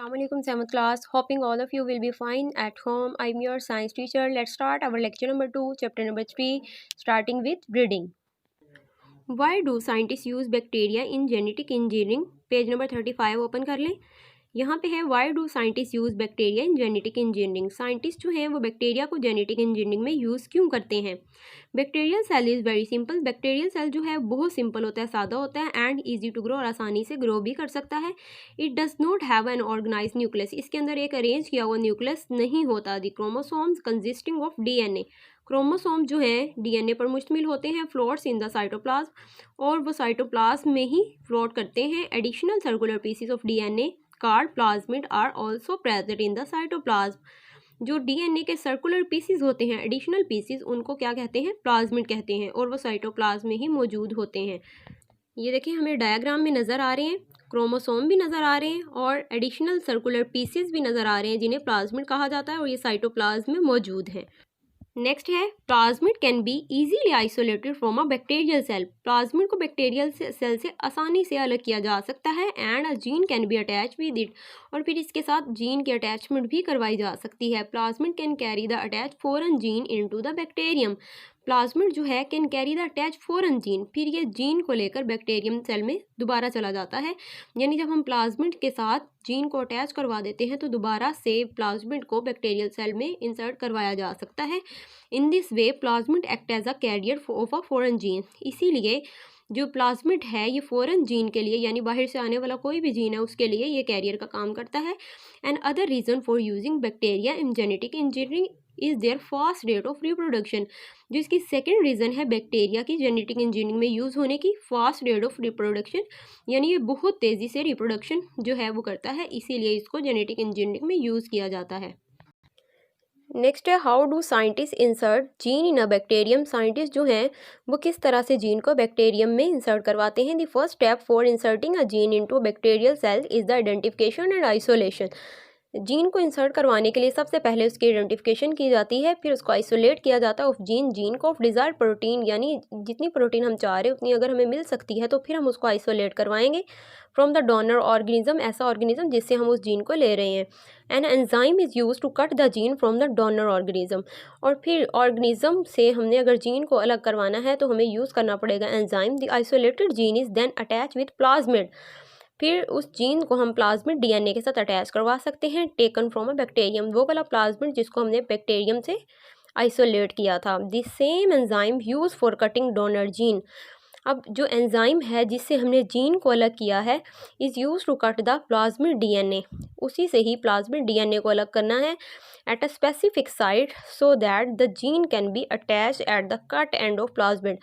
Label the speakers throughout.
Speaker 1: Assalamualaikum 7th class. Hoping all of you will be fine at home. I'm your science teacher. Let's start our lecture number 2, chapter number 3, starting with breeding. Why do scientists use bacteria in genetic engineering? Page number 35 open कर लें. यहाँ पे है why do scientist use bacteria in genetic engineering. Scientist जो हैं वो bacteria को genetic engineering में यूज़ क्यों करते हैं? Bacterial cell is very simple. Bacterial cell जो है बहुत सिंपल होता है, सादा होता है एंड ईजी टू ग्रो, और आसानी से ग्रो भी कर सकता है. It does not have an organize nucleus. इसके अंदर एक अरेंज किया हुआ न्यूक्लियस नहीं होता. The chromosomes consisting of DNA. Chromosome जो है डीएनए पर मुश्तमिल होते हैं. फ्लोट्स इन द साइटोप्लाज्म, और वो साइटोप्लाज्म में ही फ्लोट करते हैं. Additional circular pieces of DNA called plasmid are also present in the cytoplasm. जो डीएनए के सर्कुलर पीसीज होते हैं, एडिशनल पीसीज, उनको क्या कहते हैं? प्लाज्मिड कहते हैं, और वो साइटोप्लाज्म में ही मौजूद होते हैं. ये देखिए हमें डायग्राम में नज़र आ रहे हैं, क्रोमोसोम भी नज़र आ रहे हैं और एडिशनल सर्कुलर पीसीज भी नज़र आ रहे हैं जिन्हें प्लाज्मिड कहा जाता है, और ये साइटोप्लाज्म में मौजूद हैं. नेक्स्ट है plasmid can be easily isolated from a bacterial cell. Plasmid को बैक्टीरियल सेल से आसानी से अलग किया जा सकता है. And a gene can be attach with it, और फिर इसके साथ जीन की अटैचमेंट भी करवाई जा सकती है. Plasmid can carry the attach foreign gene into the bacterium. Plasmid जो है can carry the attach foreign gene, फिर ये जीन को लेकर बैक्टीरियम सेल में दोबारा चला जाता है. यानी जब हम प्लाज्मिड के साथ जीन को अटैच करवा देते हैं तो दोबारा से प्लाज्मिड को बैक्टीरियल सेल में इंसर्ट करवाया जा सकता है. In this way plasmid act as a carrier of a foreign gene. इसीलिए जो प्लाज्मिड है ये फॉरेन जीन के लिए, यानी बाहर से आने वाला कोई भी जीन है उसके लिए ये कैरियर का काम करता है. And other reason for using bacteria in genetic engineering is their fast rate of reproduction. जो इसकी सेकेंड रीज़न है बैक्टीरिया की जेनेटिक इंजीनियरिंग में यूज़ होने की, फास्ट रेट ऑफ रिप्रोडक्शन, यानी ये बहुत तेज़ी से रिप्रोडक्शन जो है वो करता है, इसीलिए इसको जेनेटिक इंजीनियरिंग में यूज़ किया जाता है. नेक्स्ट है how do scientist insert gene in a bacterium. Scientist जो हैं वो किस तरह से जीन को बैक्टीरियम में इंसर्ट करवाते हैं. The first step for inserting a gene into bacterial cell is the identification and isolation. Gene को इंसर्ट करवाने के लिए सबसे पहले उसकी आइडेंटिफिकेशन की जाती है, फिर उसको आइसोलेट किया जाता है ऑफ जीन को ऑफ डिज़ायर प्रोटीन, यानी जितनी प्रोटीन हम चाह रहे हैं उतनी अगर हमें मिल सकती है तो फिर हम उसको आइसोलेट करवाएंगे फ्रॉम द डोनर ऑर्गेनिज्म, ऐसा ऑर्गेनिज्म जिससे हम उस जीन को ले रहे हैं. An enzyme is use to cut the gene from the donor organism. और फिर ऑर्गेनिज्म से हमने अगर जीन को अलग करवाना है तो हमें यूज़ करना पड़ेगा enzyme. The isolated gene is then attach with plasmid. फिर उस जीन को हम प्लाज्मिड डीएनए के साथ अटैच करवा सकते हैं, टेकन फ्रॉम अ बैक्टीरियम, वो वाला प्लाज्मिड जिसको हमने बैक्टीरियम से आइसोलेट किया था. The same enzyme use for cutting donor gene. अब जो एंजाइम है जिससे हमने जीन को अलग किया है is use to cut the plasmid DNA. उसी से ही प्लाज्मिड डीएनए को अलग करना है at a specific site so that the gene can be attach at the cut end of plasmid.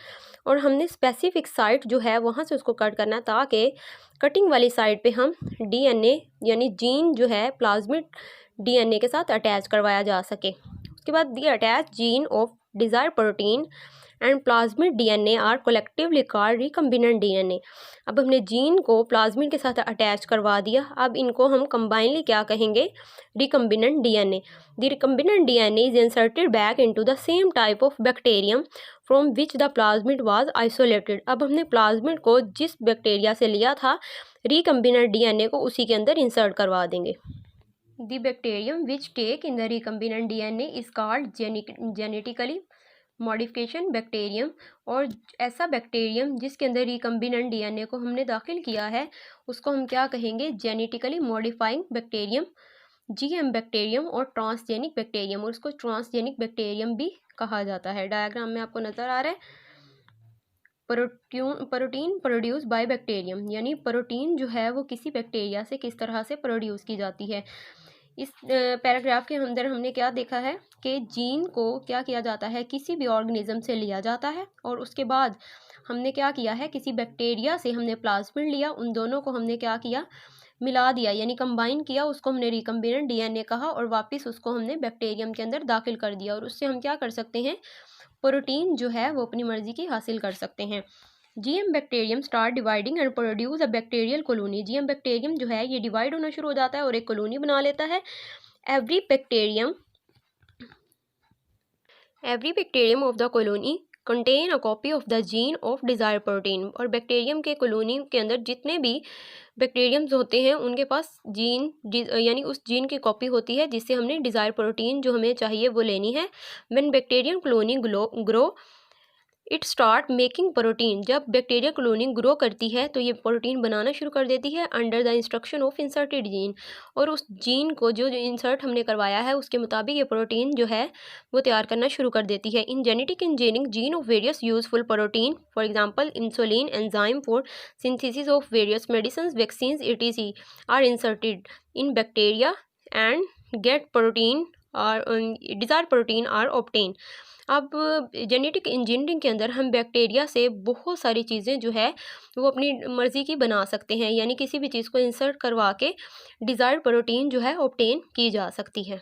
Speaker 1: और हमने स्पेसिफिक साइट जो है वहाँ से उसको कट करना है ताकि कटिंग वाली साइड पे हम डीएनए यानी जीन जो है प्लाज्मिड डीएनए के साथ अटैच करवाया जा सके. उसके बाद the attach gene of desire protein and plasmid DNA are collectively called recombinant DNA. अब हमने जीन को प्लाज्मिड के साथ अटैच करवा दिया, अब इनको हम कंबाइनली क्या कहेंगे? Recombinant DNA. The recombinant DNA is inserted back into the same type of bacterium from which the plasmid was isolated. अब हमने प्लाज्मिड को जिस बैक्टीरिया से लिया था रिकम्बिनेंट डीएनए को उसी के अंदर इंसर्ट करवा देंगे. The bacterium which take in the recombinant DNA is called genetically modification bacterium. और ऐसा बैक्टीरियम जिसके अंदर रिकम्बिनेंट डीएनए को हमने दाखिल किया है उसको हम क्या कहेंगे? Genetically modifying bacterium, GM bacterium और ट्रांसजेनिक बैक्टीरियम, और उसको ट्रांसजेनिक बैक्टीरियम भी कहा जाता है. डायग्राम में आपको नज़र आ रहा है प्रोटीन प्रोड्यूस बाय बैक्टीरियम, यानी प्रोटीन जो है वो किसी बैक्टीरिया से किस तरह से प्रोड्यूस की जाती है. इस पैराग्राफ के अंदर हमने क्या देखा है कि जीन को क्या किया जाता है, किसी भी ऑर्गेनिज्म से लिया जाता है और उसके बाद हमने क्या किया है, किसी बैक्टीरिया से हमने प्लाज्मिड लिया, उन दोनों को हमने क्या किया? मिला दिया, यानी कंबाइन किया, उसको हमने रिकम्बिनेंट डीएनए कहा और वापस उसको हमने बैक्टीरियम के अंदर दाखिल कर दिया, और उससे हम क्या कर सकते हैं? प्रोटीन जो है वो अपनी मर्जी की हासिल कर सकते हैं. GM bacterium start dividing and produce a bacterial colony. GM bacterium जो है ये डिवाइड होना शुरू हो जाता है और एक कॉलोनी बना लेता है. Every bacterium of the colony contain a copy of the gene of desire protein. और बैक्टीरियम के कॉलोनी के अंदर जितने भी बैक्टीरियम्स होते हैं उनके पास यानी उस जीन की कॉपी होती है जिससे हमने डिज़ायर प्रोटीन जो हमें चाहिए वो लेनी है। When bacterium colony grow it start making protein. जब बैक्टीरिया कॉलोनी ग्रो करती है तो ये प्रोटीन बनाना शुरू कर देती है under the instruction of inserted gene. और उस जीन को जो इंसर्ट हमने करवाया है उसके मुताबिक ये प्रोटीन जो है वो तैयार करना शुरू कर देती है। In genetic engineering gene of various useful protein for example insulin enzyme for synthesis of various medicine vaccine etc are inserted in bacteria and get protein और डिज़ायर प्रोटीन आर ऑब्टेन। अब जेनेटिक इंजीनियरिंग के अंदर हम bacteria से बहुत सारी चीज़ें जो है वो अपनी मर्ज़ी की बना सकते हैं, यानी किसी भी चीज़ को इंसर्ट करवा के डिज़ायर्ड प्रोटीन जो है ऑब्टेन की जा सकती है।